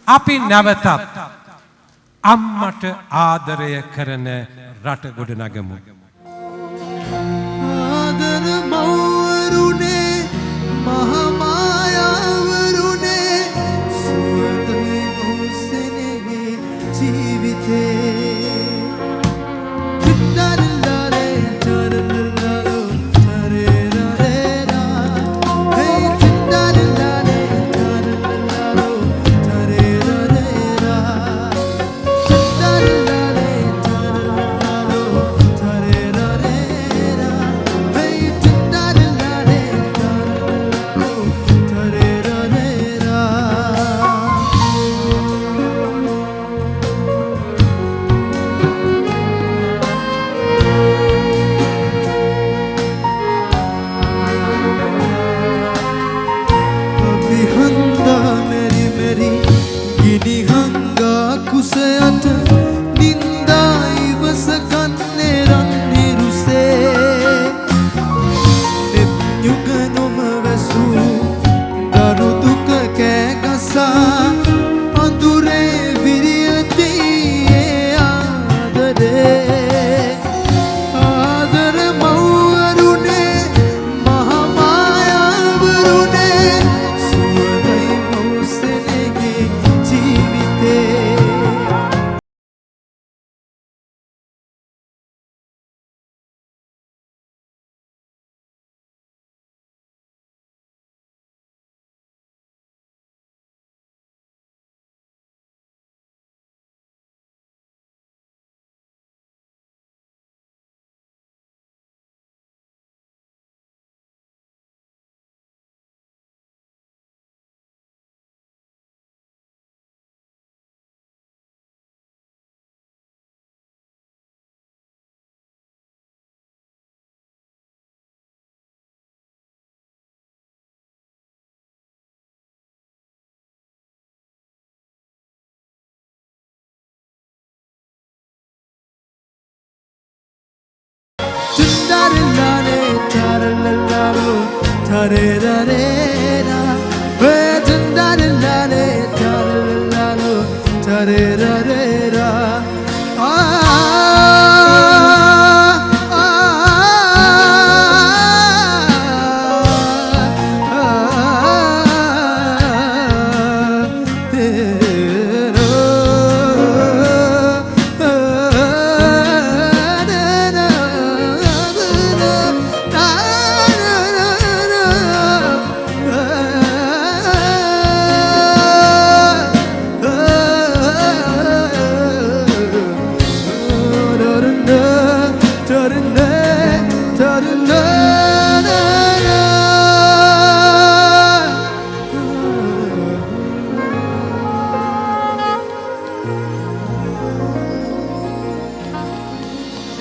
අපි නැවතත් අම්මට ආදරය කරන රට ගොඩනගමු. ආදර මව්වරුනේ මහමායාවරුනේ සුවඳයි මොසෙනේ ජීවිතේ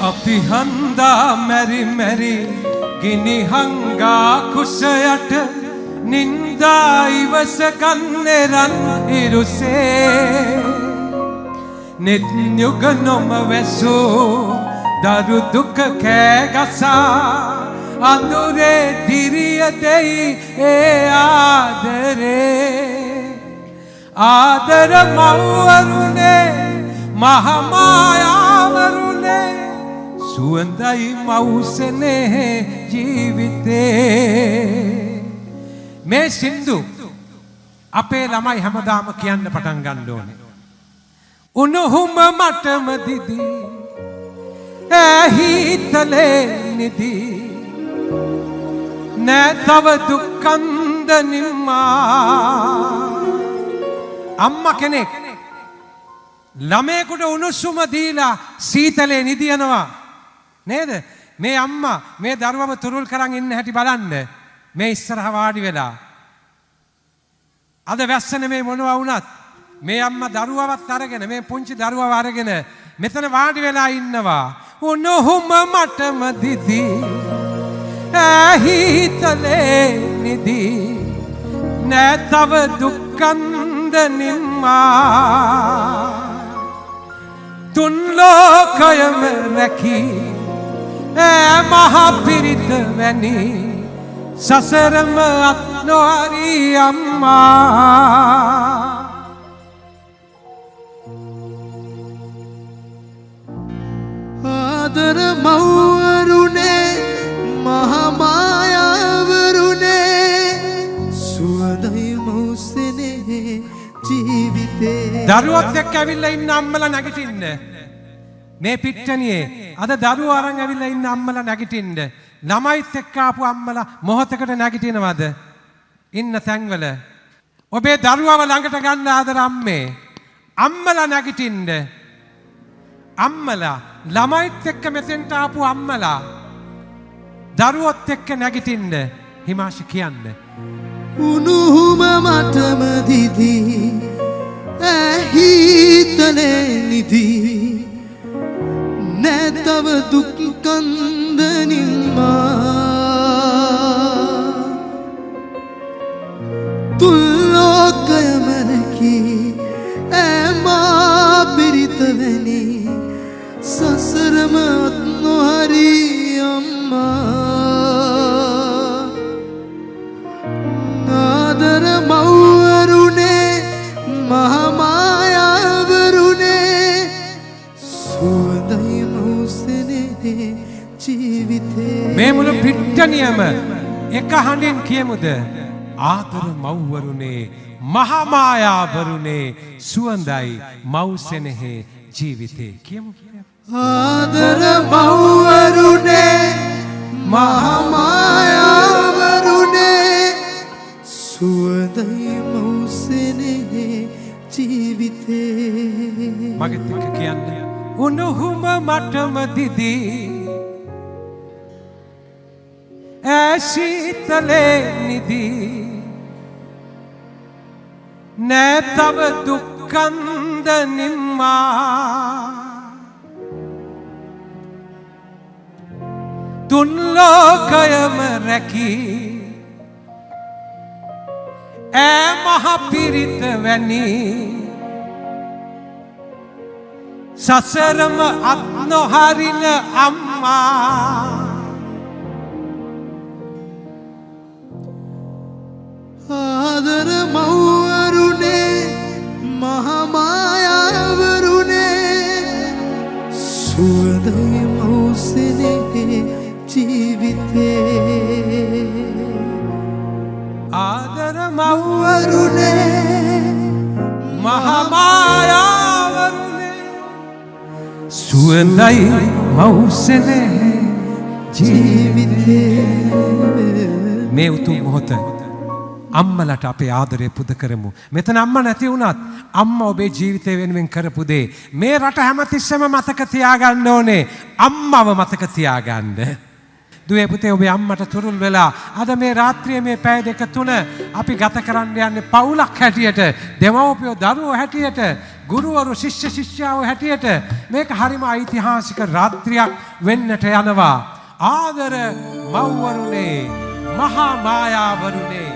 අපි හන්දා මැරි මැරි ගිනි හංගා කුසයට නින්දා ඉවස ගන්නේ රන් ඉරුසේ නෙත් යුග නොම වැසූ දරු දුක කෑගසා අඳුරේ දිරිය දෙයි ඒ ආදරේ ආදර මව්වරුනේ මහමායාවරුනේ සුවඳයි මවුසනේ ජීවිතේ මේ සින්දු අපේ ළමයි හැමදාම කියන්න පටන් ගන්න ඕනේ උණුහුම මටම දිදි ඇහිතලේ නිදි නෑ තව දුක්ඛන්ද නිම්මා අම්මා කෙනෙක් ළමයෙකුට උණුසුම දීලා සීතලේ නිදිනවා නේද මේ අම්මා මේ දරුවම තුරුල් කරන් ඉන්න හැටි බලන්න මේ ඉස්සරහ වාඩි වෙලා අද වැස්ස නෙමේ මොනවා වුණත් මේ අම්මා දරුවවත් අරගෙන මේ පුංචි දරුවව අරගෙන මෙතන වාඩි වෙලා ඉන්නවා උණුහුම මටම දිදි ඇහිතලේ නිදි නෑ තව දුක්ඛන්ද නිම්මා තුන් ලෝකයම රැකී මහ පිරිත වැනි සසරම අත් නොහරි අම්මා ආදර මව්වරුනේ මහමායාවරුනේ සුවඳයි මෞසනේ ජීවිතේ. දරුවොත් එක්ක ඇවිල්ලා ඉන්න අම්මලා නැගිටින්න. මේ පිට්ටනියේ අද දරුවෝ අරන් ඇවිල්ලා ඉන්න අම්මලා නැගිටින්න. ළමයිත් එක්ක ආපු අම්මලා මොහොතකට නැගිටිනවද? ඉන්න තැන්වල ඔබේ දරුවව ළඟට ගන්න ආදර අම්මේ. අම්මලා නැගිටින්න. අම්මලා ළමයිත් එක්ක මෙතෙන්ට ආපු අම්මලා දරුවොත් එක්ක නැගිටින්න. හිමාශ කියන්න. උණුහුම මටම දිදී ඇහිතලේ නිදී නැතව දුක් කන්දනින්මා තුල්ලෝකයම රැකී ඇමා පිරිතවැනි සසරම අත් නොහරි අම්මා. ආදර මව්වරුනේ මහමායාවරුනේ සුවඳයි මෞසනේ ජීවිතේ. මේ මුළු පිට්ටනියම එක හඬින් කියමුද? ආදර මව්වරුනේ මහමායාවරුනේ සුවඳයි මෞසනේ ජීවිතේ. කියමු. ආදර මව්වරුනේ මහමායාවරුනේ සුවඳයි මෞසනේ ජීවිතේ. මගෙත් එක්ක කියන්න. උණුහුම මටම දිදී ඇසීතලේ නිදී නැතව දුක්කන්ද නිම්මා තුන්ලෝකයම රැකී ඇ මහපිරිත වැනි සසරම අත් නොහරින අම්මා. ආදර මව්වරුනේ මහමායාවරුනේ සුවඳයි මෞසනේ ජීවිතේ. ආදර මව්වරුනේ මහමායාවරුනේ සුවඳයි මෞසනේ ජීවිතේ. මේ උතුම් මොහොත අම්මලට අපේ ආදරය පුද කරමු. මෙතන අම්මා නැති වුණත් අම්මා ඔබේ ජීවිතය වෙනුවෙන් කරපු දේ මේ රට හැමතිස්සෙම මතක තියාගන්න ඕනේ. අම්මව මතක තියාගන්න. දුවේ පුතේ ඔබේ අම්මට තුරුල් වෙලා අද මේ රාත්‍රියේ මේ පැය දෙක තුන අපි ගත කරන්න යන්නේ පවුලක් හැටියට, දෙමව්පියෝ දරුවෝ හැටියට, ගුරුවරු ශිෂ්‍ය ශිෂ්‍යාවෝ හැටියට මේක හරිම ඓතිහාසික රාත්‍රියක් වෙන්නට යනවා. ආදර මව්වරුනේ මහා මායාවරුනේ